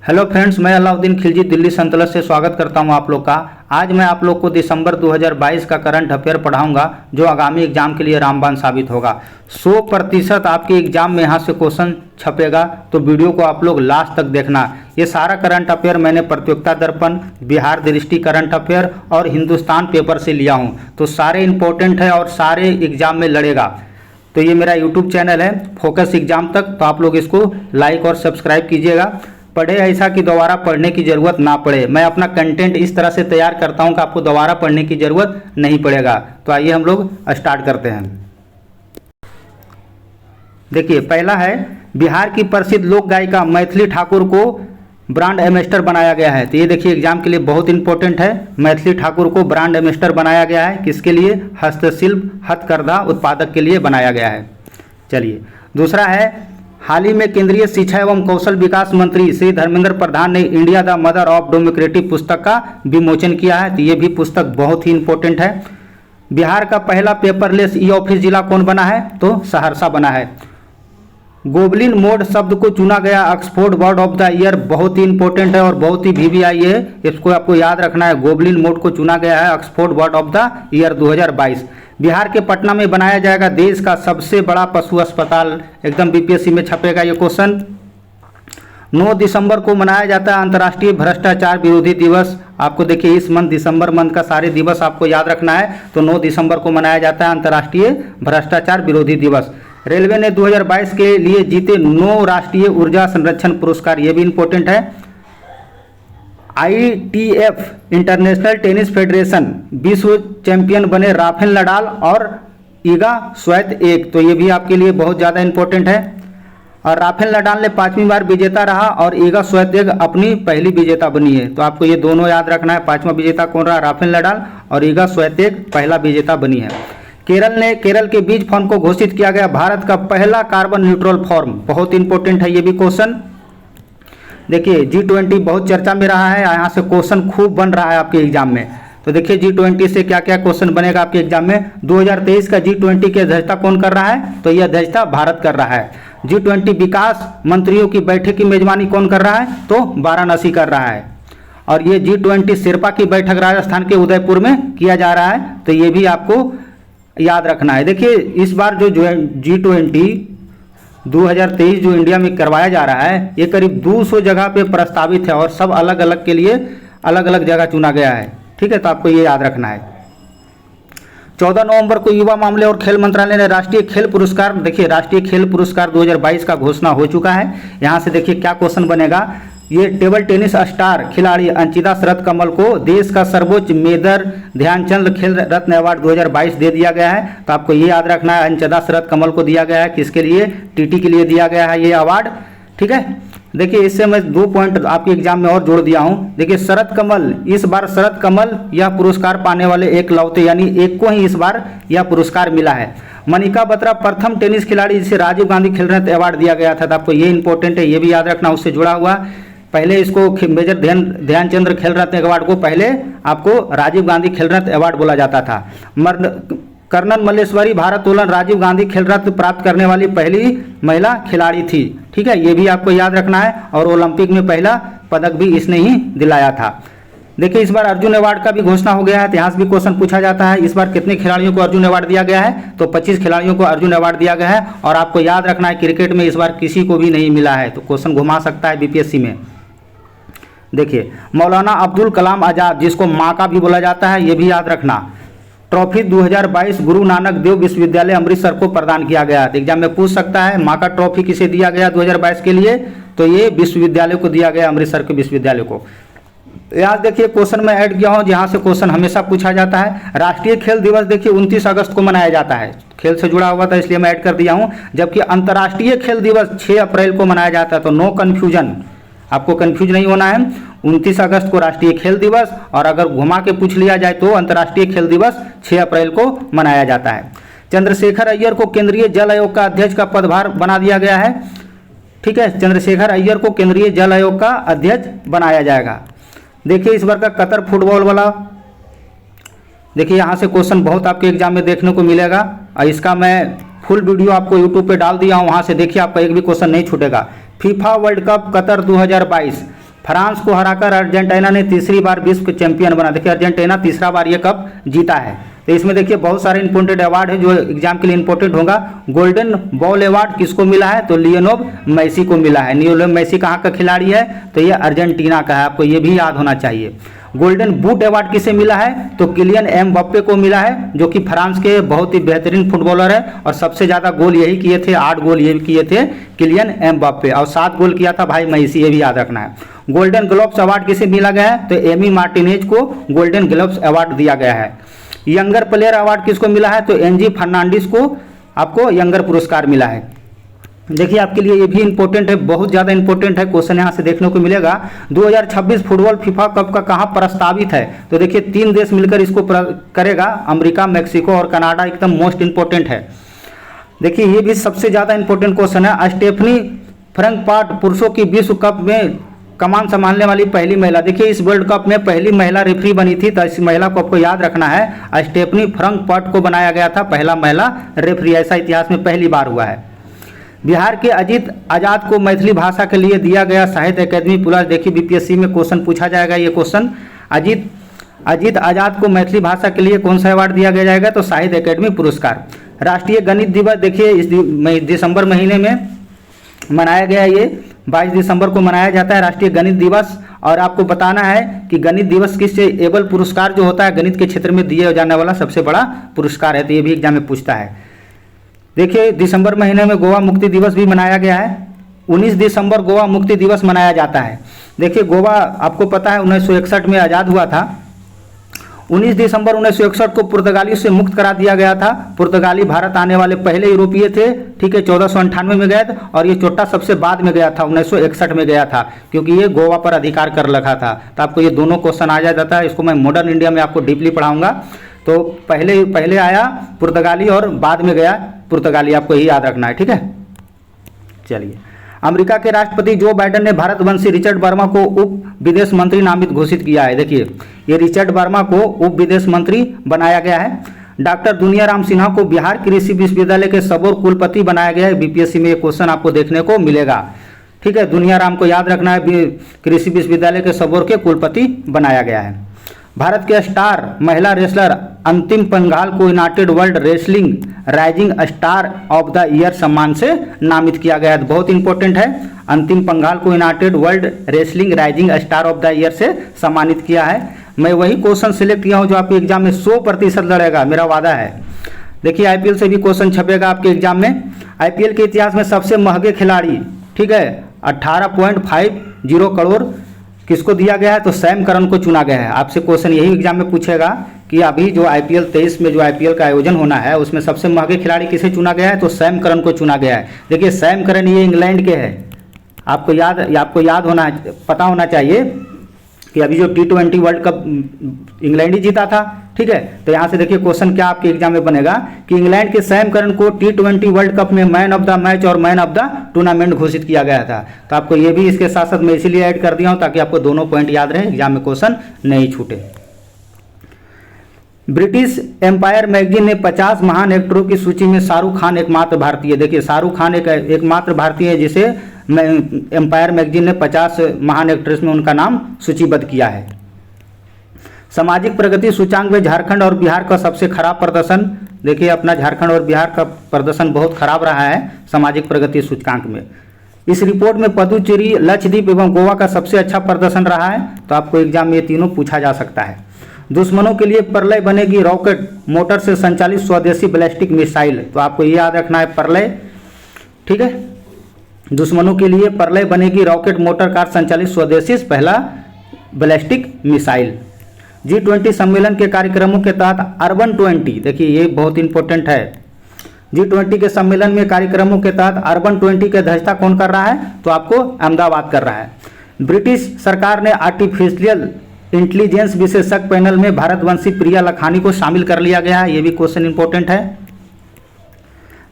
Hello friends, मैं अलाउद्दीन खिलजी दिल्ली संतलत से स्वागत करता हूं आप लोग का। आज मैं आप लोग को दिसंबर 2022 का करंट अफेयर पढ़ाऊंगा जो आगामी एग्जाम के लिए रामबाण साबित होगा। 100% आपके एग्जाम में यहां से क्वेश्चन छपेगा, तो वीडियो को आप लोग लास्ट तक देखना। ये सारा करंट अफेयर मैंने प्रतियोगिता दर्पण, बिहार दृष्टि करंट अफेयर और हिंदुस्तान पेपर से लिया हूँ, तो सारे इंपॉर्टेंट है और सारे एग्जाम में लड़ेगा। तो ये मेरा यूट्यूब चैनल है फोकस एग्जाम तक, तो आप लोग इसको लाइक और सब्सक्राइब कीजिएगा। पढ़े ऐसा कि दोबारा पढ़ने की ज़रूरत ना पड़े। मैं अपना कंटेंट इस तरह से तैयार करता हूं कि आपको दोबारा पढ़ने की ज़रूरत नहीं पड़ेगा। तो आइए हम लोग स्टार्ट करते हैं। देखिए, पहला है बिहार की प्रसिद्ध लोक गायिका मैथिली ठाकुर को ब्रांड एम्बेसडर बनाया गया है। तो ये देखिए एग्जाम के लिए बहुत इंपॉर्टेंट है। मैथिली ठाकुर को ब्रांड एम्बेसडर बनाया गया है, किसके लिए? हस्तशिल्प हथकरघा उत्पादक के लिए बनाया गया है। चलिए, दूसरा है हाल ही में केंद्रीय शिक्षा एवं कौशल विकास मंत्री श्री धर्मेंद्र प्रधान ने India the mother of democracy पुस्तक का विमोचन किया है। तो ये भी पुस्तक बहुत ही इंपॉर्टेंट है। बिहार का पहला पेपरलेस ई ऑफिस जिला कौन बना है? तो सहरसा बना है। गोबलिन मोड शब्द को चुना गया Oxford word of the year, बहुत ही इंपॉर्टेंट है और बहुत ही VVI है, इसको आपको याद रखना है। गोबलिन मोड को चुना गया है Oxford word of the year 2022। Bihar के पटना में बनाया जाएगा देश का सबसे बड़ा पशु अस्पताल, एकदम BPSC में छपेगा ये क्वेश्चन। 9 दिसंबर को मनाया जाता है अंतर्राष्ट्रीय भ्रष्टाचार विरोधी दिवस। आपको देखिए इस मंथ दिसंबर मंथ का सारे दिवस आपको याद रखना है। तो 9 दिसंबर को मनाया जाता है अंतर्राष्ट्रीय भ्रष्टाचार विरोधी दिवस। रेलवे ने 2022 के लिए जीते 9 राष्ट्रीय ऊर्जा संरक्षण पुरस्कार, ये भी इंपॉर्टेंट है। ITF इंटरनेशनल टेनिस फेडरेशन विश्व चैंपियन बने राफेल नडाल और ईगा स्विएतेक, तो ये भी आपके लिए बहुत ज़्यादा इंपॉर्टेंट है। और राफेल नडाल ने 5वीं बार विजेता रहा और ईगा स्विएतेक अपनी पहली विजेता बनी है। तो आपको ये दोनों याद रखना है, 5वां विजेता कौन रहा? राफेल नडाल, और ईगा स्विएतेक पहला विजेता बनी है। केरल के बीज फंड को घोषित किया गया भारत का पहला कार्बन न्यूट्रल फॉर्म, बहुत इंपॉर्टेंट है ये भी क्वेश्चन। देखिए G20 बहुत चर्चा में रहा है, यहाँ से क्वेश्चन खूब बन रहा है आपके एग्जाम में। तो देखिए G20 से क्या क्या क्वेश्चन बनेगा आपके एग्जाम में। 2023 का G20 की अध्यक्षता कौन कर रहा है? तो ये अध्यक्षता भारत कर रहा है। G20 विकास मंत्रियों की बैठक की मेजबानी कौन कर रहा है? तो वाराणसी कर रहा है। और ये G20 शेरपा की बैठक राजस्थान के उदयपुर में किया जा रहा है, तो ये भी आपको याद रखना है। देखिए इस बार जो G20 2023 जो इंडिया में करवाया जा रहा है, ये करीब 200 जगह पे प्रस्तावित है और सब अलग अलग के लिए अलग अलग जगह चुना गया है। ठीक है, तो आपको ये याद रखना है। 14 नवंबर को युवा मामले और खेल मंत्रालय ने राष्ट्रीय खेल पुरस्कार, देखिए राष्ट्रीय खेल पुरस्कार 2022 का घोषणा हो चुका है। यहाँ से देखिए क्या क्वेश्चन बनेगा। ये टेबल टेनिस स्टार खिलाड़ी अंचिता शरत कमल को देश का सर्वोच्च मेजर ध्यानचंद खेल रत्न अवार्ड 2022 दे दिया गया है। तो आपको ये याद रखना है, अंचिता शरत कमल को दिया गया है, किसके लिए? TT के लिए दिया गया है ये अवार्ड। ठीक है, देखिए इससे मैं 2 पॉइंट आपके एग्जाम में और जोड़ दिया हूँ। देखिए शरत कमल, इस बार शरत कमल यह पुरस्कार पाने वाले एक लौते, यानी एक को ही इस बार यह पुरस्कार मिला है। मनिका बत्रा प्रथम टेनिस खिलाड़ी जिसे राजीव गांधी खेल रत्न अवार्ड दिया गया था। तो आपको ये इंपॉर्टेंट है, ये भी याद रखना, उससे जुड़ा हुआ। पहले इसको मेजर ध्यानचंद खेल रत्न अवार्ड को पहले आपको राजीव गांधी खेल रत्न अवार्ड बोला जाता था। कर्नल मल्लेश्वरी भारोत्तोलन राजीव गांधी खेल रत्न प्राप्त करने वाली पहली महिला खिलाड़ी थी। ठीक है, ये भी आपको याद रखना है। और ओलंपिक में पहला पदक भी इसने ही दिलाया था। देखिए इस बार अर्जुन अवार्ड का भी घोषणा हो गया है। इतिहास भी क्वेश्चन पूछा जाता है, इस बार कितने खिलाड़ियों को अर्जुन अवार्ड दिया गया है? तो 25 खिलाड़ियों को अर्जुन अवार्ड दिया गया है। और आपको याद रखना है क्रिकेट में इस बार किसी को भी नहीं मिला है, तो क्वेश्चन घुमा सकता है BPSC में। देखिए मौलाना अब्दुल कलाम आज़ाद, जिसको माँ का भी बोला जाता है, ये भी याद रखना। ट्रॉफी 2022 गुरु नानक देव विश्वविद्यालय अमृतसर को प्रदान किया गया। एग्जाम में पूछ सकता है माँ का ट्रॉफी किसे दिया गया 2022 के लिए? तो ये विश्वविद्यालय को दिया गया, अमृतसर के विश्वविद्यालय को। यहाँ देखिए क्वेश्चन में ऐड किया हूँ जहाँ से क्वेश्चन हमेशा पूछा जाता है। राष्ट्रीय खेल दिवस देखिए 29 अगस्त को मनाया जाता है, खेल से जुड़ा हुआ था इसलिए मैं ऐड कर दिया हूँ। जबकि अंतर्राष्ट्रीय खेल दिवस 6 अप्रैल को मनाया जाता है, तो नो कन्फ्यूजन, आपको कंफ्यूज नहीं होना है। 29 अगस्त को राष्ट्रीय खेल दिवस, और अगर घुमा के पूछ लिया जाए तो अंतर्राष्ट्रीय खेल दिवस 6 अप्रैल को मनाया जाता है। चंद्रशेखर अय्यर को केंद्रीय जल आयोग का अध्यक्ष का पदभार बना दिया गया है। ठीक है, चंद्रशेखर अय्यर को केंद्रीय जल आयोग का अध्यक्ष बनाया जाएगा। देखिए इस बार का कतर फुटबॉल वाला, देखिए यहाँ से क्वेश्चन बहुत आपके एग्जाम में देखने को मिलेगा, और इसका मैं फुल वीडियो आपको यूट्यूब पे डाल दिया हूँ, वहाँ से देखिए आपका एक भी क्वेश्चन नहीं छूटेगा। FIFA world cup Qatar 2022 France को हराकर अर्जेंटीना ने तीसरी बार विश्व चैंपियन बना। देखिए अर्जेंटीना तीसरा बार ये कप जीता है। तो इसमें देखिए बहुत सारे इंपॉर्टेंट अवार्ड है जो एग्जाम के लिए इंपॉर्टेंट होगा। गोल्डन बॉल अवार्ड किसको मिला है? तो लियोनेल मेसी को मिला है। लियोनेल मेसी कहाँ का खिलाड़ी है? तो ये अर्जेंटीना का है, आपको ये भी याद होना चाहिए। गोल्डन बूट अवार्ड किसे मिला है? तो किलियन एम्बाप्पे को मिला है, जो कि फ्रांस के बहुत ही बेहतरीन फुटबॉलर है और सबसे ज़्यादा गोल यही किए थे, 8 गोल ये किए थे किलियन एम्बाप्पे, और 7 गोल किया था भाई मेसी, ये भी याद रखना है। गोल्डन ग्लोव्स अवार्ड किसे मिला गया है? तो एमी मार्टिनेज को गोल्डन ग्लोव्स अवार्ड दिया गया है। यंगर प्लेयर अवार्ड किसको मिला है? तो एनजी फर्नांडिस को आपको यंगर पुरस्कार मिला है। देखिए आपके लिए ये भी इंपॉर्टेंट है, बहुत ज़्यादा इंपॉर्टेंट है, क्वेश्चन यहाँ से देखने को मिलेगा। 2026 फुटबॉल फीफा कप का कहाँ प्रस्तावित है? तो देखिए 3 देश मिलकर इसको करेगा, अमेरिका, मैक्सिको और कनाडा, एकदम मोस्ट इंपॉर्टेंट है। देखिए ये भी सबसे ज़्यादा इंपॉर्टेंट क्वेश्चन है। स्टेफनी फ्रैंकफर्ट पुरुषों की विश्व कप में कमान संभालने वाली पहली महिला। देखिए इस वर्ल्ड कप में पहली महिला रेफरी बनी थी, तो इस महिला को आपको याद रखना है। स्टेफनी फ्रैंकफर्ट को बनाया गया था पहला महिला रेफरी, ऐसा इतिहास में पहली बार हुआ है। बिहार के अजीत आजाद को मैथिली भाषा के लिए दिया गया साहित्य अकादमी पुरस्कार। देखिए बीपीएससी में क्वेश्चन पूछा जाएगा ये क्वेश्चन, अजीत आजाद को मैथिली भाषा के लिए कौन सा अवार्ड दिया जाएगा? तो साहित्य अकादमी पुरस्कार। राष्ट्रीय गणित दिवस देखिए इस दिसंबर महीने में मनाया गया, ये 22 दिसंबर को मनाया जाता है राष्ट्रीय गणित दिवस। और आपको बताना है कि गणित दिवस किससे एबल पुरस्कार जो होता है गणित के क्षेत्र में दिए जाने वाला सबसे बड़ा पुरस्कार है, तो ये भी एग्जाम में पूछता है। देखिए दिसंबर महीने में गोवा मुक्ति दिवस भी मनाया गया है। 19 दिसंबर गोवा मुक्ति दिवस मनाया जाता है। देखिए गोवा आपको पता है 1961 में आज़ाद हुआ था। 19 दिसंबर 1961 को पुर्तगाली से मुक्त करा दिया गया था। पुर्तगाली भारत आने वाले पहले यूरोपीय थे, ठीक है, 1498 में गए थे, और ये चोट्टा सबसे बाद में गया था, 1961 में गया था, क्योंकि ये गोवा पर अधिकार कर रखा था। तो आपको ये दोनों क्वेश्चन आ जाता है, इसको मैं मॉडर्न इंडिया में आपको डीपली पढ़ाऊंगा। तो पहले आया पुर्तगाली और बाद में गया पुर्तगाली, आपको यही याद रखना है, ठीक है। चलिए, अमेरिका के राष्ट्रपति जो बाइडेन ने भारतवंशी रिचर्ड वर्मा को उप विदेश मंत्री नामित घोषित किया है। देखिए ये रिचर्ड वर्मा को उप विदेश मंत्री बनाया गया है। डॉक्टर दुनियाराम सिन्हा को बिहार कृषि विश्वविद्यालय के सबोर कुलपति बनाया गया है। बीपीएससी में ये क्वेश्चन आपको देखने को मिलेगा, ठीक है। दुनियाराम को याद रखना है, कृषि विश्वविद्यालय के सबोर के कुलपति बनाया गया है। भारत के स्टार महिला रेसलर अंतिम पंघाल को United world wrestling rising star of the year सम्मान से नामित किया गया है। बहुत इंपॉर्टेंट है, अंतिम पंघाल को United world wrestling rising star of the year से सम्मानित किया है। मैं वही क्वेश्चन सिलेक्ट किया हूँ जो आपके एग्जाम में 100% लड़ेगा, मेरा वादा है। देखिए आईपीएल से भी क्वेश्चन छपेगा आपके एग्जाम में। आईपीएल के इतिहास में सबसे महंगे खिलाड़ी, ठीक है, 18.50 करोड़ किसको दिया गया है? तो सैम करन को चुना गया है। आपसे क्वेश्चन यही एग्जाम में पूछेगा कि अभी जो आईपीएल 23 में जो आईपीएल का आयोजन होना है उसमें सबसे महंगे खिलाड़ी किसे चुना गया है? तो सैम करन को चुना गया है। देखिए सैम करन ये इंग्लैंड के हैं, आपको याद होना, पता होना चाहिए कि अभी जो T20 वर्ल्ड कप इंग्लैंड ही जीता था, ठीक है। तो यहाँ से देखिए क्वेश्चन क्या आपके एग्जाम में बनेगा कि इंग्लैंड के सैम करन को T20 वर्ल्ड कप में मैन ऑफ द मैच और मैन ऑफ द टूर्नामेंट घोषित किया गया था। तो आपको ये भी इसके साथ साथ मैं इसीलिए ऐड कर दिया हूँ ताकि आपको दोनों पॉइंट याद रहे, एग्जाम में क्वेश्चन नहीं छूटे। ब्रिटिश एम्पायर मैगजीन ने 50 महान एक्टरों की सूची में शाहरुख खान एकमात्र भारतीय। देखिए शाहरुख खान एकमात्र भारतीय है जिसे एम्पायर मैगजीन ने 50 महान एक्ट्रेस में उनका नाम सूचीबद्ध किया है। सामाजिक प्रगति सूचांक में झारखंड और बिहार का सबसे खराब प्रदर्शन। देखिए अपना झारखंड और बिहार का प्रदर्शन बहुत खराब रहा है सामाजिक प्रगति सूचकांक में। इस रिपोर्ट में पुदुचेरी, लक्षद्वीप एवं गोवा का सबसे अच्छा प्रदर्शन रहा है। तो आपको एग्जाम में ये तीनों पूछा जा सकता है। दुश्मनों के लिए प्रलय बनेगी रॉकेट मोटर से संचालित स्वदेशी बैलिस्टिक मिसाइल। तो आपको ये याद रखना है प्रलय, ठीक है। दुश्मनों के लिए प्रलय बनेगी रॉकेट मोटर कार संचालित स्वदेशी पहला बैलिस्टिक मिसाइल। G20 सम्मेलन के कार्यक्रमों के तहत अर्बन 20, देखिए ये बहुत इंपॉर्टेंट है। G20 के सम्मेलन में कार्यक्रमों के तहत अर्बन 20 की अध्यक्षता कौन कर रहा है? तो आपको अहमदाबाद कर रहा है। ब्रिटिश सरकार ने आर्टिफिशियल इंटेलिजेंस विशेषज्ञ पैनल में भारतवंशी प्रिया लखानी को शामिल कर लिया गया है। ये भी क्वेश्चन इंपॉर्टेंट है।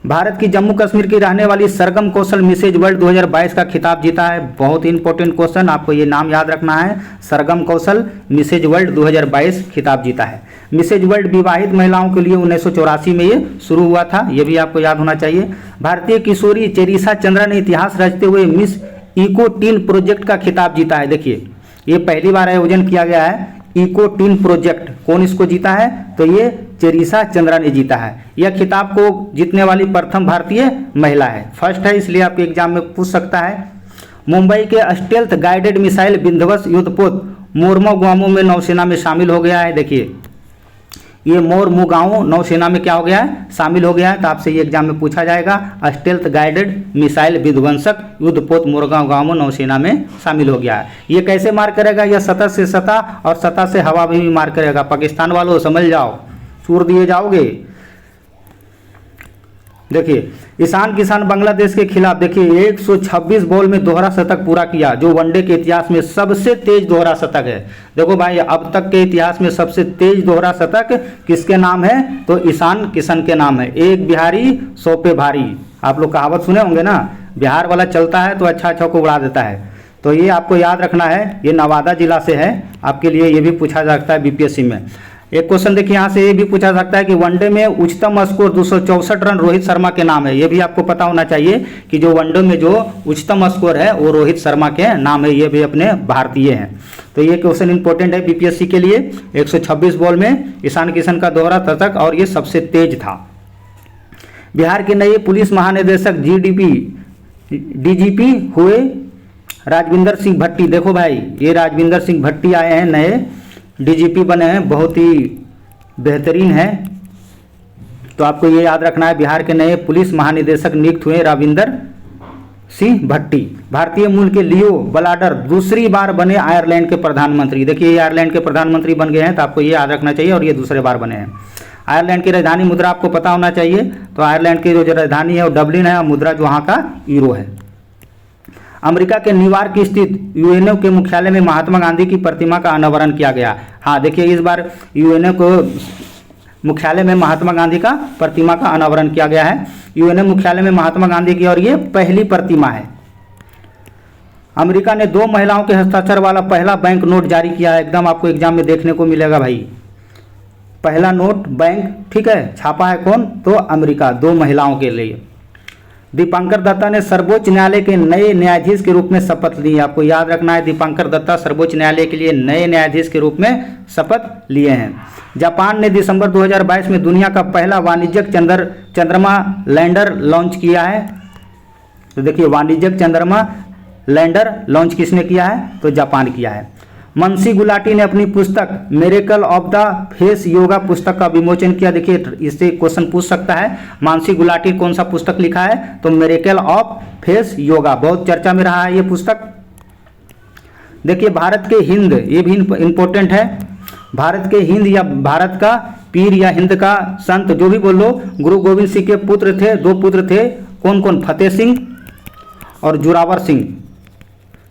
भारत की जम्मू कश्मीर की रहने वाली सरगम कौशल मिसेज वर्ल्ड 2022 का खिताब जीता है। बहुत इंपॉर्टेंट क्वेश्चन, आपको ये नाम याद रखना है। सरगम कौशल मिसेज वर्ल्ड 2022 खिताब जीता है। मिसेज वर्ल्ड विवाहित महिलाओं के लिए 1984 में ये शुरू हुआ था, ये भी आपको याद होना चाहिए। भारतीय किशोरी चेरिसा चंद्रा ने इतिहास रचते हुए मिस इको टीन प्रोजेक्ट का खिताब जीता है। देखिए ये पहली बार आयोजन किया गया है। इको टीन प्रोजेक्ट, कौन इसको जीता है? तो ये चेरिसा चंद्रा ने जीता है। यह खिताब को जीतने वाली प्रथम भारतीय महिला है, फर्स्ट है, इसलिए आपके एग्जाम में पूछ सकता है। मुंबई के स्टेल्थ गाइडेड मिसाइल विध्वंस युद्धपोत मोरमुगाओ में नौसेना में शामिल हो गया है। देखिए ये मोरमुगाओ नौसेना में क्या हो गया है? शामिल हो गया है। तो आपसे ये एग्जाम में पूछा जाएगा, स्टेल्थ गाइडेड मिसाइल विध्वंसक युद्धपोत मोरमुगाओ नौसेना में शामिल हो गया है। ये कैसे मार करेगा? यह सतह से सतह और सतह से हवा में भी मार करेगा। पाकिस्तान वालों समझ जाओ, चूर दिए जाओगे। देखिए ईशान किशन बांग्लादेश के खिलाफ देखिए 126 बॉल में दोहरा शतक पूरा किया, जो वनडे के इतिहास में सबसे तेज दोहरा शतक है। देखो भाई अब तक के इतिहास में सबसे तेज दोहरा शतक किसके नाम है? तो ईशान किशन के नाम है। एक बिहारी 100 पे भारी, आप लोग कहावत सुने होंगे ना, बिहार वाला चलता है तो अच्छा अच्छा को उड़ा देता है। तो ये आपको याद रखना है, ये नवादा जिला से है, आपके लिए ये भी पूछा जा सकता है बीपीएससी में। एक क्वेश्चन देखिए यहाँ से ये भी पूछा सकता है कि वनडे में उच्चतम स्कोर 264 रन रोहित शर्मा के नाम है। ये भी आपको पता होना चाहिए कि जो वनडे में जो उच्चतम स्कोर है वो रोहित शर्मा के नाम है, ये भी अपने भारतीय हैं। तो ये क्वेश्चन इंपॉर्टेंट है बीपीएससी के लिए। 126 बॉल में ईशान किशन का दोहरा शतक और ये सबसे तेज था। बिहार के नए पुलिस महानिदेशक डीजीपी हुए राजविंदर सिंह भट्टी। देखो भाई ये राजविंदर सिंह भट्टी आए हैं, नए डीजीपी बने हैं, बहुत ही बेहतरीन है। तो आपको ये याद रखना है, बिहार के नए पुलिस महानिदेशक नियुक्त हुए राविंदर सिंह भट्टी। भारतीय मूल के लियो बलाडर दूसरी बार बने आयरलैंड के प्रधानमंत्री। देखिए ये आयरलैंड के प्रधानमंत्री बन गए हैं, तो आपको ये याद रखना चाहिए, और ये दूसरे बार बने हैं। आयरलैंड की राजधानी मुद्रा आपको पता होना चाहिए। तो आयरलैंड की जो राजधानी है वो डबलिन है, और मुद्रा जो वहाँ का यूरो है। अमेरिका के न्यूयॉर्क स्थित यूएनओ के मुख्यालय में महात्मा गांधी की प्रतिमा का अनावरण किया गया। हाँ देखिए इस बार यूएनओ को मुख्यालय में महात्मा गांधी का प्रतिमा का अनावरण किया गया है। यूएनओ मुख्यालय में महात्मा गांधी की, और ये पहली प्रतिमा है। अमेरिका ने 2 महिलाओं के हस्ताक्षर वाला पहला बैंक नोट जारी किया है। एकदम आपको एग्जाम में देखने को मिलेगा भाई, पहला नोट बैंक, ठीक है, छापा है कौन? तो अमेरिका, 2 महिलाओं के लिए। दीपांकर दत्ता ने सर्वोच्च न्यायालय के नए न्यायाधीश के रूप में शपथ ली। आपको याद रखना है, दीपांकर दत्ता सर्वोच्च न्यायालय के लिए नए न्यायाधीश के रूप में शपथ लिए हैं। जापान ने दिसंबर 2022 में दुनिया का पहला वाणिज्यिक चंद्रमा लैंडर लॉन्च किया है। तो देखिए वाणिज्यिक चंद्रमा लैंडर लॉन्च किसने किया है? तो जापान किया है। मनसी गुलाटी ने अपनी पुस्तक miracle of the face yoga पुस्तक का विमोचन किया। देखिए इससे क्वेश्चन पूछ सकता है, मानसी गुलाटी कौन सा पुस्तक लिखा है? तो मिरेकल ऑफ फेस योगा, बहुत चर्चा में रहा है ये पुस्तक। देखिए भारत के हिंद, ये भी इंपॉर्टेंट है। भारत के हिंद या भारत का पीर या हिंद का संत, जो भी बोलो, गुरु गोविंद सिंह के पुत्र थे, 2 पुत्र थे, कौन कौन? फतेह सिंह और जोरावर सिंह,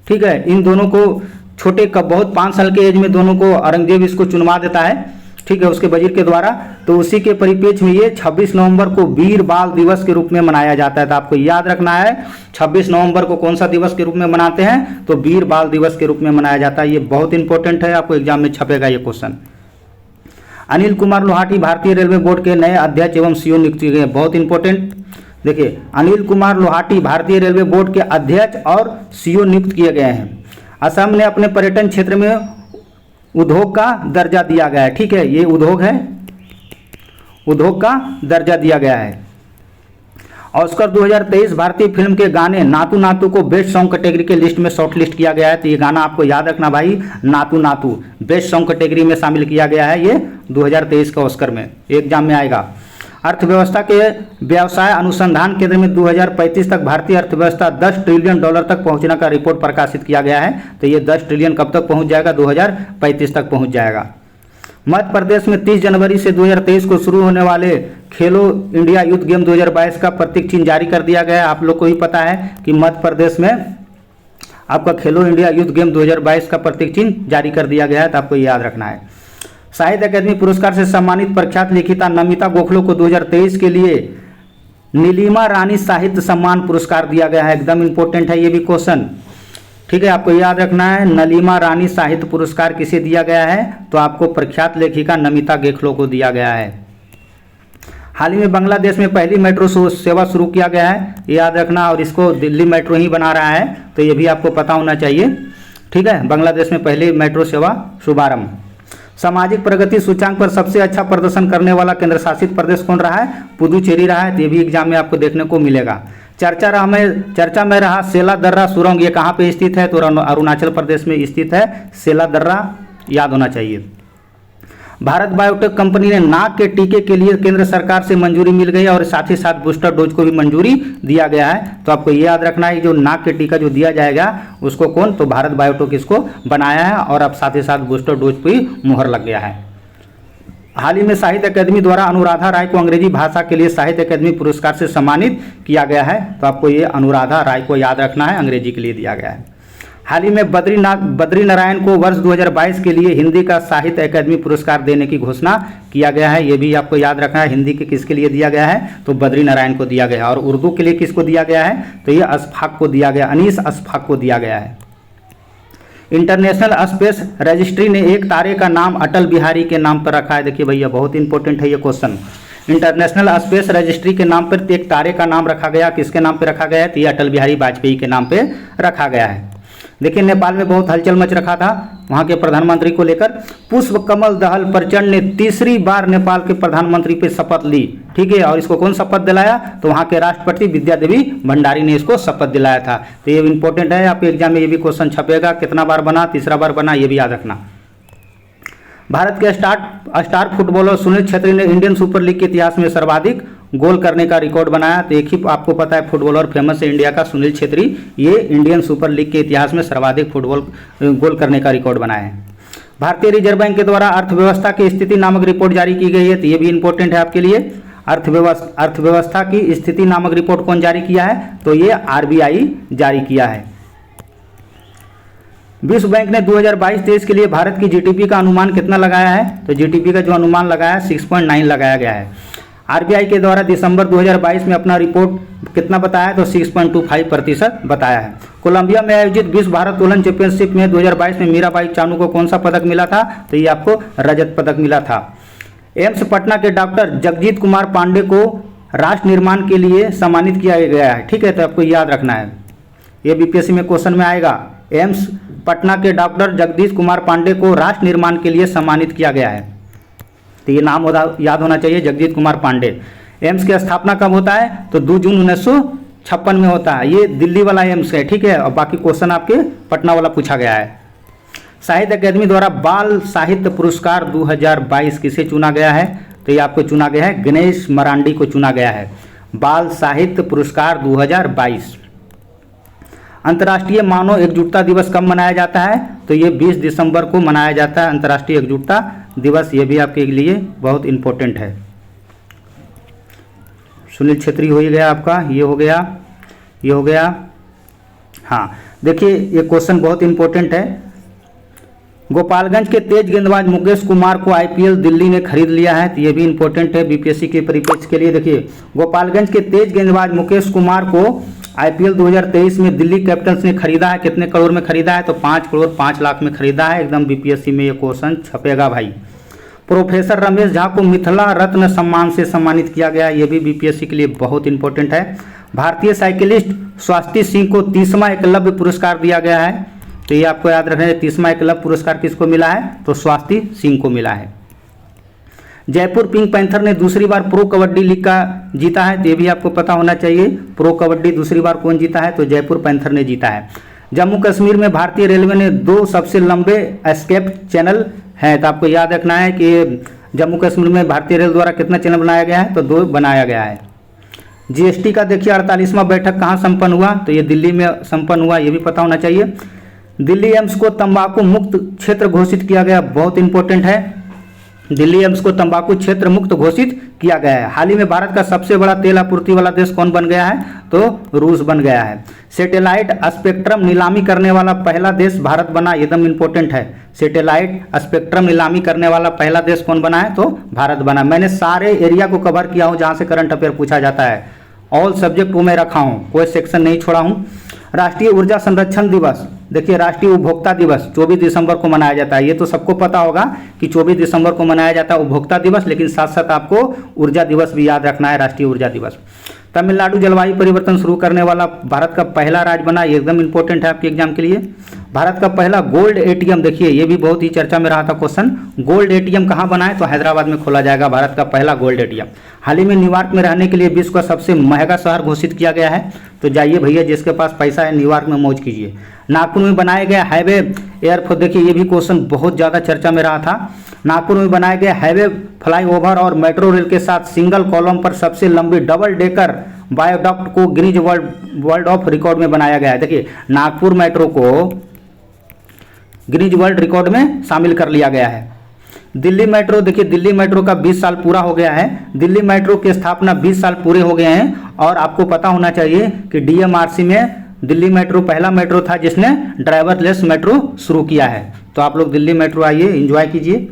ठीक है। इन दोनों को छोटे कब बहुत 5 साल के एज में दोनों को औरंगजेब इसको चुनवा देता है, ठीक है, उसके वजीर के द्वारा। तो उसी के परिप्रेक्ष्य में ये 26 नवंबर को वीर बाल दिवस के रूप में मनाया जाता है। तो आपको याद रखना है 26 नवंबर को कौन सा दिवस के रूप में मनाते हैं? तो वीर बाल दिवस के रूप में मनाया जाता है। ये बहुत इंपॉर्टेंट है, आपको एग्जाम में छपेगा ये क्वेश्चन। अनिल कुमार लोहाटी भारतीय रेलवे बोर्ड के नए अध्यक्ष एवं सीईओ नियुक्त किए गए, बहुत इंपॉर्टेंट। देखिए अनिल कुमार लोहाटी भारतीय रेलवे बोर्ड के अध्यक्ष और सीईओ नियुक्त किए गए हैं। असम ने अपने पर्यटन क्षेत्र में उद्योग का दर्जा दिया गया है, ठीक है, ये उद्योग है, उद्योग का दर्जा दिया गया है। ऑस्कर 2023 भारतीय फिल्म के गाने नातू नातू को बेस्ट सॉन्ग कैटेगरी के लिस्ट में शॉर्ट लिस्ट किया गया है। तो ये गाना आपको याद रखना भाई, नातू नातू बेस्ट सॉन्ग कैटेगरी में शामिल किया गया है, ये 2023 का ऑस्कर में एग्जाम में आएगा। अर्थव्यवस्था के व्यवसाय अनुसंधान केंद्र में 2035 तक भारतीय अर्थव्यवस्था $10 ट्रिलियन तक पहुंचने का रिपोर्ट प्रकाशित किया गया है। तो ये 10 ट्रिलियन कब तक पहुंच जाएगा? 2035 तक पहुंच जाएगा। मध्य प्रदेश में 30 जनवरी से 2023 को शुरू होने वाले खेलो इंडिया यूथ गेम 2022 का प्रतीक चिन्ह जारी कर दिया गया है। आप लोग को ही पता है कि मध्य प्रदेश में आपका खेलो इंडिया यूथ गेम 2022 का प्रतीक चिन्ह जारी कर दिया गया है, तो आपको याद रखना है। साहित्य अकादमी पुरस्कार से सम्मानित प्रख्यात लेखिका नमिता गोखले को 2023 के लिए नीलिमा रानी साहित्य सम्मान पुरस्कार दिया गया है। एकदम इंपॉर्टेंट है ये भी क्वेश्चन, ठीक है, आपको याद रखना है। नलिमा रानी साहित्य पुरस्कार किसे दिया गया है? तो आपको प्रख्यात लेखिका नमिता गोखले को दिया गया है। हाल ही में बांग्लादेश में पहली मेट्रो सेवा शुरू किया गया है, याद रखना, और इसको दिल्ली मेट्रो ही बना रहा है, तो ये भी आपको पता होना चाहिए। ठीक है, बांग्लादेश में पहली मेट्रो सेवा शुभारंभ। सामाजिक प्रगति सूचांक पर सबसे अच्छा प्रदर्शन करने वाला केंद्र शासित प्रदेश कौन रहा है? पुदुचेरी रहा है। तो ये भी एग्जाम में आपको देखने को मिलेगा। चर्चा में रहा सेला दर्रा सुरंग, ये कहाँ पे स्थित है? तो अरुणाचल प्रदेश में स्थित है सेला दर्रा, याद होना चाहिए। भारत बायोटेक कंपनी ने नाक के टीके के लिए केंद्र सरकार से मंजूरी मिल गई और साथ ही साथ बूस्टर डोज को भी मंजूरी दिया गया है। तो आपको ये याद रखना है, जो नाक के टीका जो दिया जाएगा उसको कौन? तो भारत बायोटेक इसको बनाया है और अब साथ ही साथ बूस्टर डोज पर भी मुहर लग गया है। हाल ही में साहित्य अकादमी द्वारा अनुराधा राय को अंग्रेजी भाषा के लिए साहित्य अकादमी पुरस्कार से सम्मानित किया गया है। तो आपको ये अनुराधा राय को याद रखना है, अंग्रेजी के लिए दिया गया है। हाल ही में बद्री नारायण को वर्ष 2022 के लिए हिंदी का साहित्य अकादमी पुरस्कार देने की घोषणा किया गया है। ये भी आपको याद रखना है, हिंदी के किसके लिए दिया गया है? तो बद्री नारायण को दिया गया है। और उर्दू के लिए किसको दिया गया है? तो ये अशफाक को दिया गया, अनीस अशफाक को दिया गया है। इंटरनेशनल स्पेस रजिस्ट्री ने एक तारे का नाम अटल बिहारी के नाम पर रखा है। देखिए भैया, बहुत इंपॉर्टेंट है ये क्वेश्चन। इंटरनेशनल स्पेस रजिस्ट्री के नाम पर एक तारे का नाम रखा गया, किसके नाम पर रखा गया है? तो ये अटल बिहारी वाजपेयी के नाम पे रखा गया है। देखिए, नेपाल में बहुत हलचल मच रखा था वहाँ के प्रधानमंत्री को लेकर। पुष्प कमल दहल प्रचंड ने तीसरी बार नेपाल के प्रधानमंत्री पे शपथ ली, ठीक है। और इसको कौन शपथ दिलाया? तो वहाँ के राष्ट्रपति विद्या देवी भंडारी ने इसको शपथ दिलाया था। तो ये इंपॉर्टेंट है, आपके एग्जाम में ये भी क्वेश्चन छपेगा। कितना बार बना? तीसरा बार बना, ये भी याद रखना। भारत के स्टार फुटबॉलर सुनील छेत्री ने इंडियन सुपर लीग के इतिहास में सर्वाधिक गोल करने का रिकॉर्ड बनाया। तो एक ही आपको पता है फुटबॉलर फेमस है इंडिया का, सुनील छेत्री, ये इंडियन सुपर लीग के इतिहास में सर्वाधिक गोल करने का रिकॉर्ड बनाया है। भारतीय रिजर्व बैंक के द्वारा अर्थव्यवस्था की स्थिति नामक रिपोर्ट जारी की गई है। तो ये भी इंपॉर्टेंट है आपके लिए। अर्थव्यवस्था की स्थिति नामक रिपोर्ट कौन जारी किया है? तो ये RBI जारी किया है। विश्व बैंक ने 2022-23 के लिए भारत की GDP का अनुमान कितना लगाया है? तो GDP का जो अनुमान लगाया है 6.9 लगाया गया है। RBI के द्वारा दिसंबर 2022 में अपना रिपोर्ट कितना बताया? तो 6.25% बताया है। कोलंबिया में आयोजित विश्व भारोत्तोलन चैंपियनशिप में 2022 में मीराबाई चानू को कौन सा पदक मिला था? तो ये आपको रजत पदक मिला था। एम्स पटना के डॉक्टर जगजीत कुमार पांडे को राष्ट्र निर्माण के लिए सम्मानित किया गया है, ठीक है। तो आपको याद रखना है, ये BPSC में क्वेश्चन में आएगा। एम्स पटना के डॉक्टर जगदीश कुमार पांडे को राष्ट्र निर्माण के लिए सम्मानित किया गया है। तो ये नाम याद होना चाहिए, जगजीत कुमार पांडे। एम्स की स्थापना कब होता है? तो 2 जून 1956 में होता है। ये दिल्ली वाला एम्स है, ठीक है। और बाकी क्वेश्चन आपके पटना वाला पूछा गया है। साहित्य अकादमी द्वारा बाल साहित्य पुरस्कार 2022 किसे चुना गया है? तो ये आपको चुना गया है गणेश मरांडी को चुना गया है, बाल साहित्य पुरस्कार 2022। अंतर्राष्ट्रीय मानव एकजुटता दिवस कब मनाया जाता है? तो ये 20 दिसंबर को मनाया जाता है अंतर्राष्ट्रीय एकजुटता दिवस। ये भी आपके लिए बहुत इंपॉर्टेंट है। सुनील छेत्री हो ही गया आपका, ये हो गया, ये हो गया। हाँ, देखिए ये क्वेश्चन बहुत इंपॉर्टेंट है। गोपालगंज के तेज गेंदबाज मुकेश कुमार को IPL दिल्ली ने खरीद लिया है। तो ये भी इंपॉर्टेंट है BPSC के परिप्रेक्ष्य के लिए। देखिए, गोपालगंज के तेज गेंदबाज मुकेश कुमार को IPL 2023 में दिल्ली कैपिटल्स ने खरीदा है। कितने करोड़ में खरीदा है? तो 5 करोड़ 5 लाख में खरीदा है। एकदम BPSC में ये क्वेश्चन छपेगा भाई। प्रोफेसर रमेश झा को मिथिला रत्न सम्मान से सम्मानित किया गया। ये भी BPSC के लिए बहुत इंपॉर्टेंट है। भारतीय साइकिलिस्ट स्वाति सिंह को 30वां एकलव्य पुरस्कार दिया गया है। तो ये आपको याद रखना है, 30वां एकलव्य पुरस्कार किसको मिला है? तो स्वाति सिंह को मिला है। जयपुर पिंक पैंथर ने दूसरी बार प्रो कबड्डी लीग का जीता है। तो ये भी आपको पता होना चाहिए, प्रो कबड्डी दूसरी बार कौन जीता है? तो जयपुर पैंथर ने जीता है। जम्मू कश्मीर में भारतीय रेलवे ने 2 सबसे लंबे एस्केप चैनल हैं। तो आपको याद रखना है कि जम्मू कश्मीर में भारतीय रेल द्वारा कितना चैनल बनाया गया है? तो 2 बनाया गया है। GST का देखिए 48वां बैठक कहाँ संपन्न हुआ? तो ये दिल्ली में संपन्न हुआ, ये भी पता होना चाहिए। दिल्ली एम्स को तंबाकू मुक्त क्षेत्र घोषित किया गया, बहुत इंपॉर्टेंट है। दिल्ली एम्स को तंबाकू क्षेत्र मुक्त घोषित किया गया है। हाल ही में भारत का सबसे बड़ा तेल आपूर्ति वाला देश कौन बन गया है? तो रूस बन गया है। सैटेलाइट स्पेक्ट्रम नीलामी करने वाला पहला देश भारत बना, एकदम इंपॉर्टेंट है। सैटेलाइट स्पेक्ट्रम नीलामी करने वाला पहला देश कौन बना है? तो भारत बना। मैंने सारे एरिया को कवर किया हूँ जहाँ से करंट अफेयर पूछा जाता है। ऑल सब्जेक्ट को मैं रखा हूँ, कोई सेक्शन नहीं छोड़ा हूँ। राष्ट्रीय ऊर्जा संरक्षण दिवस, देखिए राष्ट्रीय उपभोक्ता दिवस 24 दिसंबर को मनाया जाता है। ये तो सबको पता होगा कि 24 दिसंबर को मनाया जाता है उपभोक्ता दिवस, लेकिन साथ साथ आपको ऊर्जा दिवस भी याद रखना है, राष्ट्रीय ऊर्जा दिवस। तमिलनाडु जलवायु परिवर्तन शुरू करने वाला भारत का पहला राज्य बना, ये एकदम इंपॉर्टेंट है आपके एग्जाम के लिए। भारत का पहला गोल्ड एटीएम, देखिए ये भी बहुत ही चर्चा में रहा था क्वेश्चन, गोल्ड एटीएम कहाँ बना है, तो हैदराबाद में खोला जाएगा भारत का पहला गोल्ड एटीएम। हाल ही में न्यूयॉर्क में रहने के लिए विश्व का सबसे महंगा शहर घोषित किया गया है, तो जाइए भैया जिसके पास पैसा है न्यूयॉर्क में मौज कीजिए। नागपुर में बनाए गए हाईवे एयरपोर्ट, देखिए ये भी क्वेश्चन बहुत ज़्यादा चर्चा में रहा था। नागपुर में बनाए गए हाईवे फ्लाईओवर और मेट्रो रेल के साथ सिंगल कॉलम पर सबसे लंबी डबल डेकर बायोडक्ट को गिनीज वर्ल्ड ऑफ रिकॉर्ड में बनाया गया है। देखिए नागपुर मेट्रो को गिनीज वर्ल्ड रिकॉर्ड में शामिल कर लिया गया है। दिल्ली मेट्रो, देखिए दिल्ली मेट्रो का 20 साल पूरा हो गया है। दिल्ली मेट्रो की स्थापना 20 साल पूरे हो गए हैं और आपको पता होना चाहिए कि डीएमआरसी में दिल्ली मेट्रो पहला मेट्रो था जिसने ड्राइवरलेस मेट्रो शुरू किया है। तो आप लोग दिल्ली मेट्रो आइए, एंजॉय कीजिए,